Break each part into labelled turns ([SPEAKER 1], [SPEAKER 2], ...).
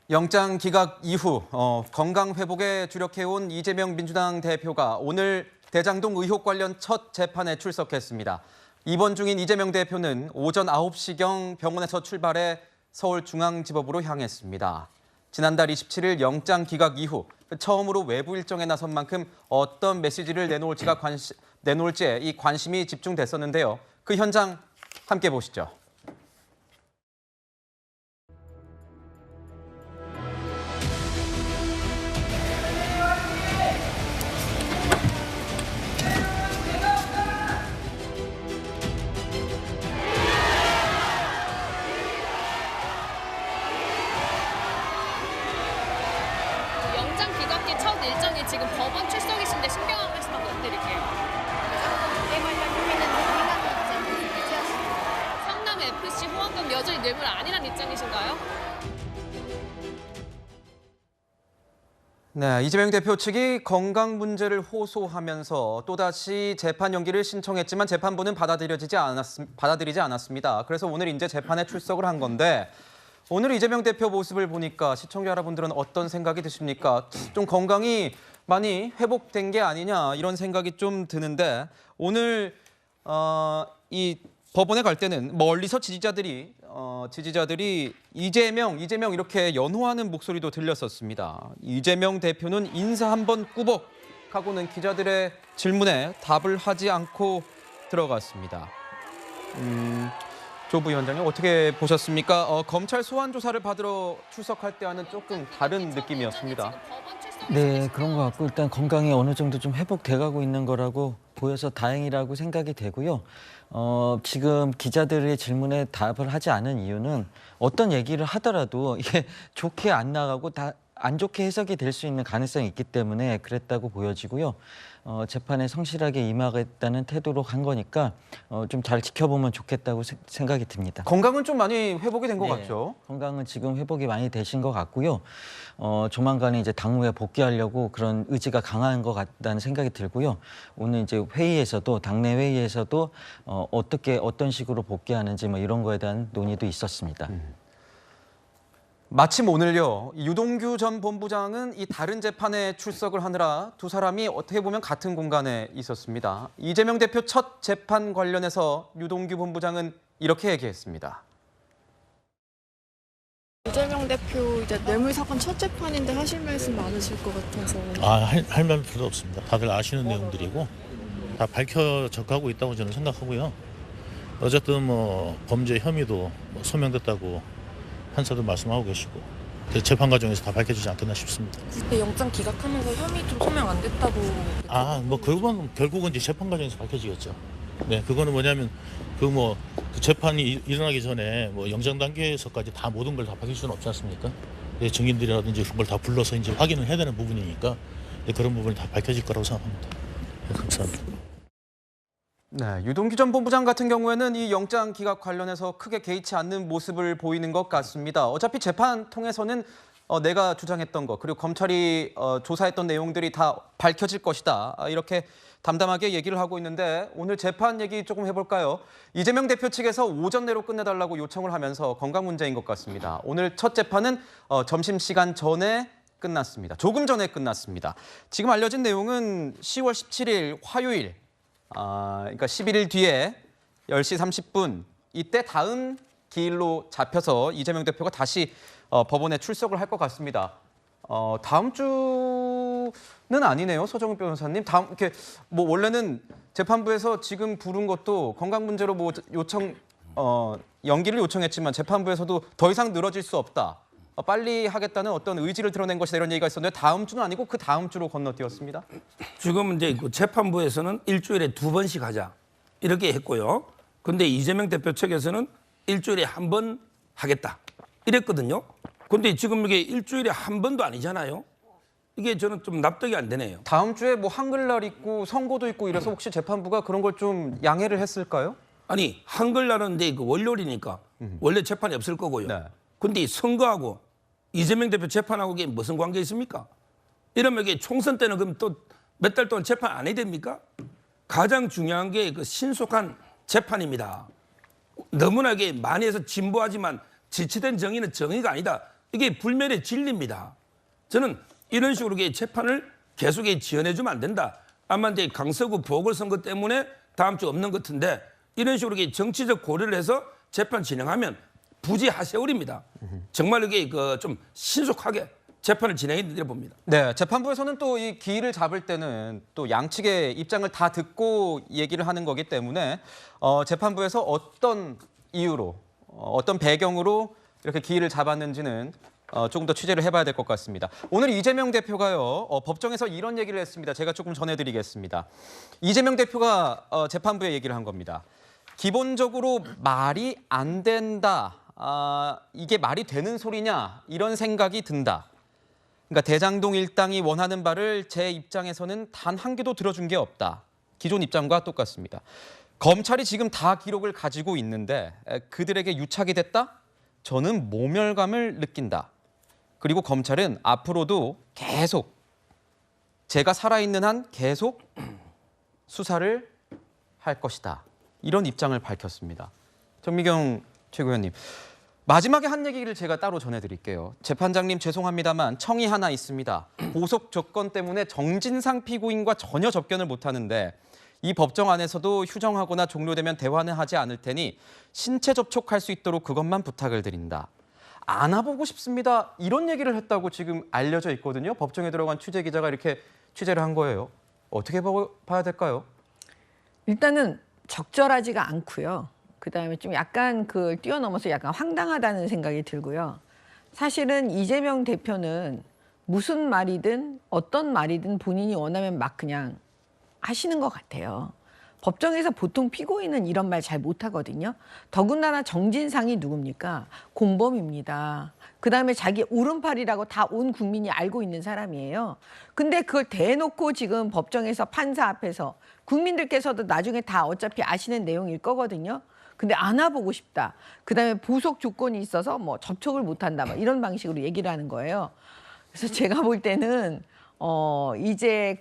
[SPEAKER 1] 영장 기각 이후 건강 회복에 주력해온 이재명 민주당 대표가 오늘 대장동 의혹 관련 첫 재판에 출석했습니다. 입원 중인 이재명 대표는 오전 9시경 병원에서 출발해 서울중앙지법으로 향했습니다. 지난달 27일 영장 기각 이후 처음으로 외부 일정에 나선 만큼 어떤 메시지를 내놓을지에 이 관심이 집중됐었는데요. 그 현장 함께 보시죠.
[SPEAKER 2] 영장 기각기 첫 일정이 지금 법원 출석이신데 신경 한 말씀 한번 드릴게요. 성남 FC 후원금 여전히 뇌물 아니란 입장이신가요?
[SPEAKER 1] 네, 이재명 대표 측이 건강 문제를 호소하면서 또다시 재판 연기를 신청했지만 재판부는 받아들이지 않았습니다. 그래서 오늘 이제 재판에 출석을 한 건데 오늘 이재명 대표 모습을 보니까 시청자 여러분들은 어떤 생각이 드십니까? 좀 건강이 많이 회복된 게 아니냐 이런 생각이 좀 드는데 오늘 이 법원에 갈 때는 멀리서 지지자들이 이재명 이렇게 연호하는 목소리도 들렸었습니다. 이재명 대표는 인사 한번 꾸벅 하고는 기자들의 질문에 답을 하지 않고 들어갔습니다. 조 부위원장님 어떻게 보셨습니까? 검찰 소환 조사를 받으러 출석할 때와는 조금 다른 느낌이었습니다.
[SPEAKER 3] 네, 그런 것 같고 일단 건강이 어느 정도 좀 회복돼가고 있는 거라고 보여서 다행이라고 생각이 되고요. 지금 기자들의 질문에 답을 하지 않은 이유는 어떤 얘기를 하더라도 이게 좋게 안 나가고 다 안 좋게 해석이 될 수 있는 가능성이 있기 때문에 그랬다고 보여지고요. 재판에 성실하게 임하겠다는 태도로 간 거니까 좀 잘 지켜보면 좋겠다고 생각이 듭니다.
[SPEAKER 1] 건강은 좀 많이 회복이 된 것 같죠?
[SPEAKER 3] 건강은 지금 회복이 많이 되신 것 같고요. 조만간에 이제 당무에 복귀하려고 그런 의지가 강한 것 같다는 생각이 들고요. 오늘 이제 회의에서도 당내 회의에서도 어떤 식으로 복귀하는지 뭐 이런 거에 대한 논의도 있었습니다.
[SPEAKER 1] 마침 오늘요. 유동규 전 본부장은 이 다른 재판에 출석을 하느라 두 사람이 어떻게 보면 같은 공간에 있었습니다. 이재명 대표 첫 재판 관련해서 유동규 본부장은 이렇게 얘기했습니다.
[SPEAKER 4] 이재명 대표 이제 뇌물 사건 첫 재판인데 하실 말씀 많으실 것 같아서.
[SPEAKER 5] 할 말 필요 없습니다. 다들 아시는 내용들이고 다 밝혀져 가고 있다고 저는 생각하고요. 어쨌든 뭐 범죄 혐의도 소명됐다고 판사도 말씀하고 계시고 재판 과정에서 다 밝혀지지 않겠나 싶습니다.
[SPEAKER 6] 그때 영장 기각하면서 혐의 좀 소명 안 됐다고.
[SPEAKER 5] 뭐 그건 결국은 이제 재판 과정에서 밝혀지겠죠. 네, 그거는 뭐냐면 그 재판이 일어나기 전에 뭐 영장 단계에서까지 다 모든 걸 다 밝힐 수는 없지 않습니까? 네, 증인들이라든지 그걸 다 불러서 이제 확인을 해야 되는 부분이니까 네, 그런 부분이 다 밝혀질 거라고 생각합니다. 네, 감사합니다.
[SPEAKER 1] 네, 유동규 전 본부장 같은 경우에는 이 영장 기각 관련해서 크게 개의치 않는 모습을 보이는 것 같습니다. 어차피 재판 통해서는 내가 주장했던 것 그리고 검찰이 조사했던 내용들이 다 밝혀질 것이다. 이렇게 담담하게 얘기를 하고 있는데 오늘 재판 얘기 조금 해볼까요? 이재명 대표 측에서 오전 내로 끝내달라고 요청을 하면서 건강 문제인 것 같습니다. 오늘 첫 재판은 점심시간 전에 끝났습니다. 조금 전에 끝났습니다. 지금 알려진 내용은 10월 17일 화요일 그러니까 11일 뒤에 10시 30분 이때 다음 기일로 잡혀서 이재명 대표가 다시 법원에 출석을 할 것 같습니다. 다음 주는 아니네요, 서정훈 변호사님. 이렇게 뭐 원래는 재판부에서 지금 부른 것도 건강 문제로 뭐 연기를 요청했지만 재판부에서도 더 이상 늘어질 수 없다. 빨리 하겠다는 어떤 의지를 드러낸 것이다 이런 얘기가 있었는데 다음 주는 아니고 그 다음 주로 건너뛰었습니다.
[SPEAKER 7] 지금 이제 재판부에서는 일주일에 2번씩 하자 이렇게 했고요. 근데 이재명 대표 측에서는 일주일에 한 번 하겠다 이랬거든요. 근데 지금 이게 일주일에 한 번도 아니잖아요. 이게 저는 좀 납득이 안 되네요.
[SPEAKER 1] 다음 주에 뭐 한글날 있고 선고도 있고 이래서 혹시 재판부가 그런 걸 좀 양해를 했을까요?
[SPEAKER 7] 아니 한글날은 이제 월요일이니까 원래 재판이 없을 거고요.
[SPEAKER 1] 네.
[SPEAKER 7] 근데 이 선거하고 이재명 대표 재판하고 이게 무슨 관계 있습니까? 이러면 이게 총선 때는 그럼 또 몇 달 동안 재판 안 해야 됩니까? 가장 중요한 게 그 신속한 재판입니다. 너무나 이게 많이 해서 진보하지만 지치된 정의는 정의가 아니다. 이게 불멸의 진리입니다. 저는 이런 식으로 재판을 계속 지연해주면 안 된다. 아마 이제 강서구 보궐선거 때문에 다음 주 없는 것 같은데 이런 식으로 정치적 고려를 해서 재판 진행하면 부지 하세월입니다. 정말 이게 좀 신속하게 재판을 진행해 드려 봅니다.
[SPEAKER 1] 네, 재판부에서는 또 이 기일을 잡을 때는 또 양측의 입장을 다 듣고 얘기를 하는 거기 때문에 재판부에서 어떤 이유로 어떤 배경으로 이렇게 기일을 잡았는지는 조금 더 취재를 해봐야 될 것 같습니다. 오늘 이재명 대표가요 법정에서 이런 얘기를 했습니다. 제가 조금 전해드리겠습니다. 이재명 대표가 재판부에 얘기를 한 겁니다. 기본적으로 말이 안 된다. 이게 말이 되는 소리냐 이런 생각이 든다. 그러니까 대장동 일당이 원하는 바를 제 입장에서는 단 한 개도 들어준 게 없다. 기존 입장과 똑같습니다. 검찰이 지금 다 기록을 가지고 있는데 그들에게 유착이 됐다? 저는 모멸감을 느낀다. 그리고 검찰은 앞으로도 계속 제가 살아있는 한 계속 수사를 할 것이다. 이런 입장을 밝혔습니다. 정미경 최고위원님. 마지막에 한 얘기를 제가 따로 전해드릴게요. 재판장님 죄송합니다만 청이 하나 있습니다. 보석 조건 때문에 정진상 피고인과 전혀 접견을 못하는데 이 법정 안에서도 휴정하거나 종료되면 대화는 하지 않을 테니 신체 접촉할 수 있도록 그것만 부탁을 드린다. 안아보고 싶습니다. 이런 얘기를 했다고 지금 알려져 있거든요. 법정에 들어간 취재 기자가 이렇게 취재를 한 거예요. 어떻게 봐야 될까요?
[SPEAKER 8] 일단은 적절하지가 않고요. 그다음에 좀 약간 그걸 뛰어넘어서 약간 황당하다는 생각이 들고요. 사실은 이재명 대표는 무슨 말이든 어떤 말이든 본인이 원하면 막 그냥 하시는 것 같아요. 법정에서 보통 피고인은 이런 말 잘 못하거든요. 더군다나 정진상이 누굽니까? 공범입니다. 그다음에 자기 오른팔이라고 다 온 국민이 알고 있는 사람이에요. 근데 그걸 대놓고 지금 법정에서 판사 앞에서 국민들께서도 나중에 다 어차피 아시는 내용일 거거든요. 근데 안아보고 싶다. 그다음에 보석 조건이 있어서 뭐 접촉을 못한다. 뭐 이런 방식으로 얘기를 하는 거예요. 그래서 제가 볼 때는 이제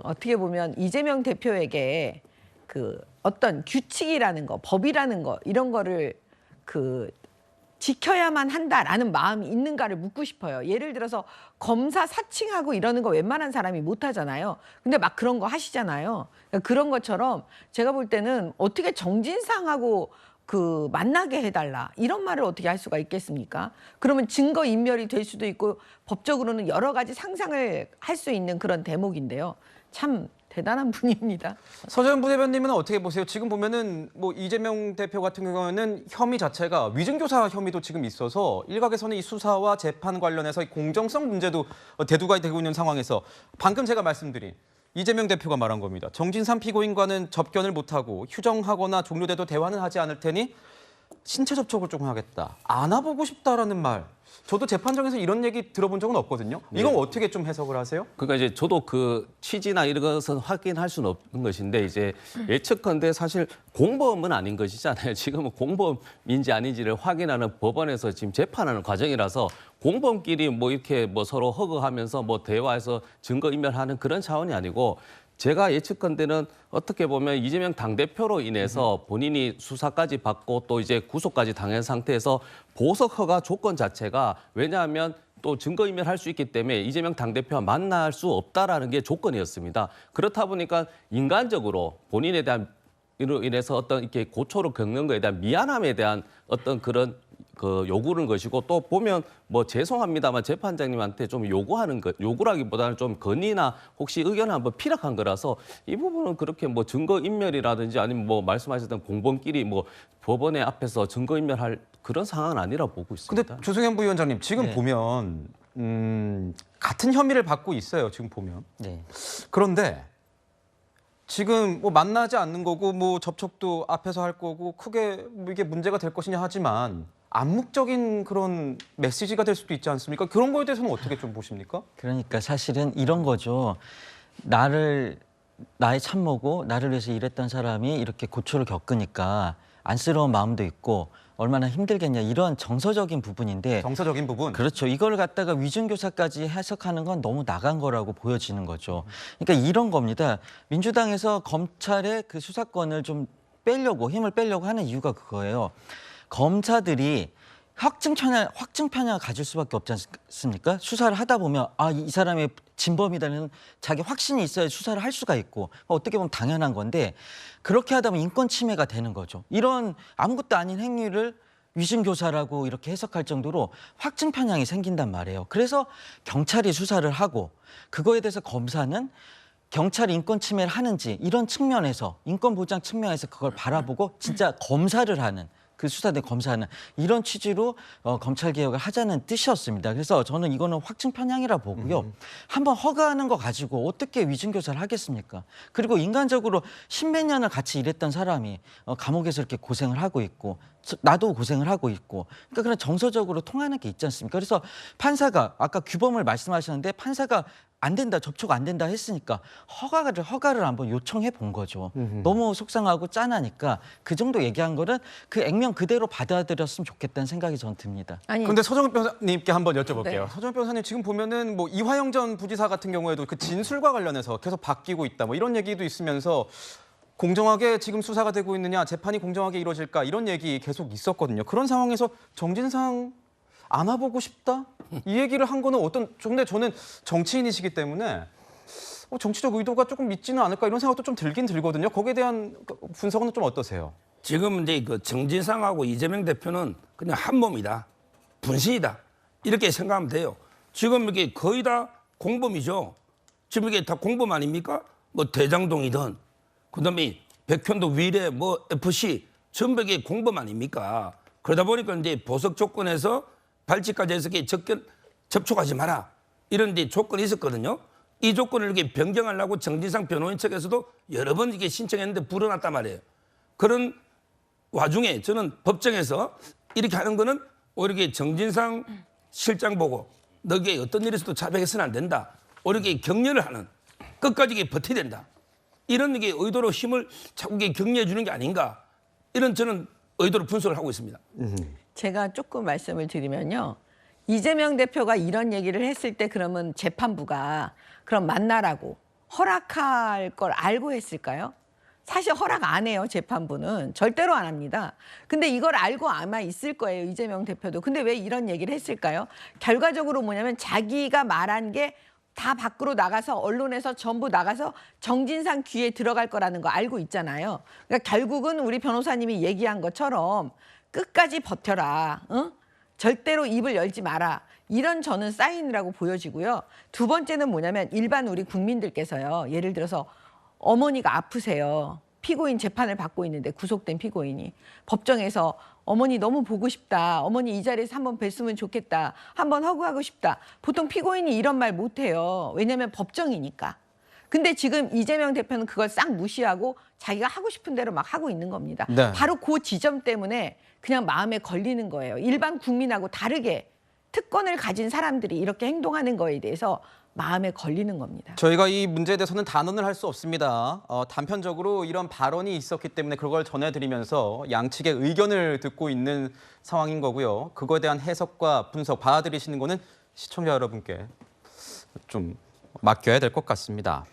[SPEAKER 8] 어떻게 보면 이재명 대표에게 어떤 규칙이라는 거, 법이라는 거 이런 거를 지켜야만 한다라는 마음이 있는가를 묻고 싶어요. 예를 들어서 검사 사칭하고 이러는 거 웬만한 사람이 못 하잖아요. 근데 막 그런 거 하시잖아요. 그러니까 그런 것처럼 제가 볼 때는 어떻게 정진상하고 만나게 해달라 이런 말을 어떻게 할 수가 있겠습니까? 그러면 증거 인멸이 될 수도 있고 법적으로는 여러 가지 상상을 할 수 있는 그런 대목인데요. 참 대단한 분입니다.
[SPEAKER 1] 서재현 부대변님은 어떻게 보세요? 지금 보면은 뭐 이재명 대표 같은 경우는 혐의 자체가 위증교사 혐의도 지금 있어서 일각에서는 이 수사와 재판 관련해서 이 공정성 문제도 대두가 되고 있는 상황에서 방금 제가 말씀드린 이재명 대표가 말한 겁니다. 정진상 피고인과는 접견을 못하고 휴정하거나 종료돼도 대화는 하지 않을 테니 신체 접촉을 조금 하겠다. 안아보고 싶다라는 말. 저도 재판정에서 이런 얘기 들어본 적은 없거든요. 이건 어떻게 좀 해석을 하세요?
[SPEAKER 9] 그러니까 이제 저도 그 취지나 이런 것은 확인할 수는 없는 것인데 이제 예측컨대 사실 공범은 아닌 것이잖아요. 지금은 공범인지 아닌지를 확인하는 법원에서 지금 재판하는 과정이라서 공범끼리 뭐 이렇게 뭐 서로 허그하면서 뭐 대화해서 증거인멸하는 그런 차원이 아니고 제가 예측컨대는 어떻게 보면 이재명 당대표로 인해서 본인이 수사까지 받고 또 이제 구속까지 당한 상태에서 보석 허가 조건 자체가 왜냐하면 또 증거인멸할 수 있기 때문에 이재명 당대표와 만날 수 없다라는 게 조건이었습니다. 그렇다 보니까 인간적으로 본인에 대한 이로 인해서 어떤 이렇게 고초를 겪는 것에 대한 미안함에 대한 어떤 그런 요구는 것이고 또 보면 뭐 죄송합니다만 재판장님한테 좀 요구하는 것 요구라기보다는 좀 건의나 혹시 의견을 한번 피력한 거라서 이 부분은 그렇게 뭐 증거인멸이라든지 아니면 뭐 말씀하셨던 공범끼리 뭐 법원에 앞에서 증거인멸할 그런 상황은 아니라 보고 있습니다.
[SPEAKER 1] 근데 조승현 부위원장님 지금
[SPEAKER 3] 네.
[SPEAKER 1] 보면 같은 혐의를 받고 있어요. 지금 보면.
[SPEAKER 3] 네.
[SPEAKER 1] 그런데 지금 뭐 만나지 않는 거고 뭐 접촉도 앞에서 할 거고 크게 뭐 이게 문제가 될 것이냐 하지만 암묵적인 그런 메시지가 될 수도 있지 않습니까? 그런 거에 대해서는 어떻게 좀 보십니까?
[SPEAKER 3] 그러니까 사실은 이런 거죠. 나의 참모고 나를 위해서 일했던 사람이 이렇게 고초를 겪으니까 안쓰러운 마음도 있고 얼마나 힘들겠냐 이런 정서적인 부분인데
[SPEAKER 1] 정서적인 부분.
[SPEAKER 3] 그렇죠. 이걸 갖다가 위증교사까지 해석하는 건 너무 나간 거라고 보여지는 거죠. 그러니까 이런 겁니다. 민주당에서 검찰의 그 수사권을 좀 힘을 빼려고 하는 이유가 그거예요. 검사들이 확증 편향을 가질 수밖에 없지 않습니까? 수사를 하다 보면 이 사람의 진범이라는 자기 확신이 있어야 수사를 할 수가 있고 어떻게 보면 당연한 건데 그렇게 하다 보면 인권 침해가 되는 거죠. 이런 아무것도 아닌 행위를 위증교사라고 이렇게 해석할 정도로 확증 편향이 생긴단 말이에요. 그래서 경찰이 수사를 하고 그거에 대해서 검사는 경찰이 인권 침해를 하는지 이런 측면에서 인권 보장 측면에서 그걸 바라보고 진짜 검사를 하는 그 수사대 검사는 이런 취지로 검찰 개혁을 하자는 뜻이었습니다. 그래서 저는 이거는 확증 편향이라 보고요. 한번 허가하는 거 가지고 어떻게 위증교사를 하겠습니까? 그리고 인간적으로 십몇 년을 같이 일했던 사람이 감옥에서 이렇게 고생을 하고 있고 나도 고생을 하고 있고 그러니까 그런 정서적으로 통하는 게 있지 않습니까? 그래서 판사가 아까 규범을 말씀하셨는데 판사가 안 된다, 접촉 안 된다 했으니까 허가를 한번 요청해 본 거죠. 너무 속상하고 짠하니까 그 정도 얘기한 거는 그 액면 그대로 받아들였으면 좋겠다는 생각이 저는 듭니다.
[SPEAKER 8] 아니,
[SPEAKER 1] 근데 서정욱 변호사님께 한번 여쭤볼게요.
[SPEAKER 8] 네.
[SPEAKER 1] 서정욱 변호사님 지금 보면은 뭐 이화영 전 부지사 같은 경우에도 그 진술과 관련해서 계속 바뀌고 있다, 뭐 이런 얘기도 있으면서 공정하게 지금 수사가 되고 있느냐, 재판이 공정하게 이루어질까 이런 얘기 계속 있었거든요. 그런 상황에서 정진상 안아보고 싶다? 이 얘기를 한 거는 근데 저는 정치인이시기 때문에 정치적 의도가 조금 있지는 않을까 이런 생각도 좀 들긴 들거든요. 거기에 대한 분석은 좀 어떠세요?
[SPEAKER 7] 지금 이제 그 정진상하고 이재명 대표는 그냥 한 몸이다, 분신이다 이렇게 생각하면 돼요. 지금 이게 거의 다 공범이죠. 지금 이게 다 공범 아닙니까? 뭐 대장동이든 그다음에 백현도 위례 뭐 FC 전부 이게 공범 아닙니까? 그러다 보니까 이제 보석 조건에서 발찌까지 해서 접촉하지 마라 이런 이제 조건이 있었거든요. 이 조건을 이렇게 변경하려고 정진상 변호인 측에서도 여러 번 이게 신청했는데 불어났단 말이에요. 그런 와중에 저는 법정에서 이렇게 하는 거는 오히려 이렇게 정진상 실장 보고 너게 어떤 일에서도 자백해서는 안 된다. 오히려 이렇게 격려를 하는 끝까지 이게 버텨야 된다. 이런 게 의도로 힘을 자꾸 격려해 주는 게 아닌가. 이런 저는 의도로 분석을 하고 있습니다.
[SPEAKER 8] 제가 조금 말씀을 드리면요. 이재명 대표가 이런 얘기를 했을 때 그러면 재판부가 그럼 만나라고 허락할 걸 알고 했을까요? 사실 허락 안 해요, 재판부는. 절대로 안 합니다. 근데 이걸 알고 아마 있을 거예요, 이재명 대표도. 근데 왜 이런 얘기를 했을까요? 결과적으로 뭐냐면 자기가 말한 게 다 밖으로 나가서 언론에서 전부 나가서 정진상 귀에 들어갈 거라는 거 알고 있잖아요. 그러니까 결국은 우리 변호사님이 얘기한 것처럼 끝까지 버텨라. 응? 절대로 입을 열지 마라. 이런 저는 사인이라고 보여지고요. 두 번째는 뭐냐면 일반 우리 국민들께서요. 예를 들어서 어머니가 아프세요. 피고인 재판을 받고 있는데 구속된 피고인이 법정에서 어머니 너무 보고 싶다. 어머니 이 자리에서 한번 뵀으면 좋겠다. 한번 허구하고 싶다. 보통 피고인이 이런 말 못해요. 왜냐하면 법정이니까. 근데 지금 이재명 대표는 그걸 싹 무시하고 자기가 하고 싶은 대로 막 하고 있는 겁니다.
[SPEAKER 1] 네.
[SPEAKER 8] 바로 그 지점 때문에 그냥 마음에 걸리는 거예요. 일반 국민하고 다르게 특권을 가진 사람들이 이렇게 행동하는 거에 대해서 마음에 걸리는 겁니다.
[SPEAKER 1] 저희가 이 문제에 대해서는 단언을 할 수 없습니다. 단편적으로 이런 발언이 있었기 때문에 그걸 전해드리면서 양측의 의견을 듣고 있는 상황인 거고요. 그거에 대한 해석과 분석 받아들이시는 거는 시청자 여러분께 좀 맡겨야 될 것 같습니다.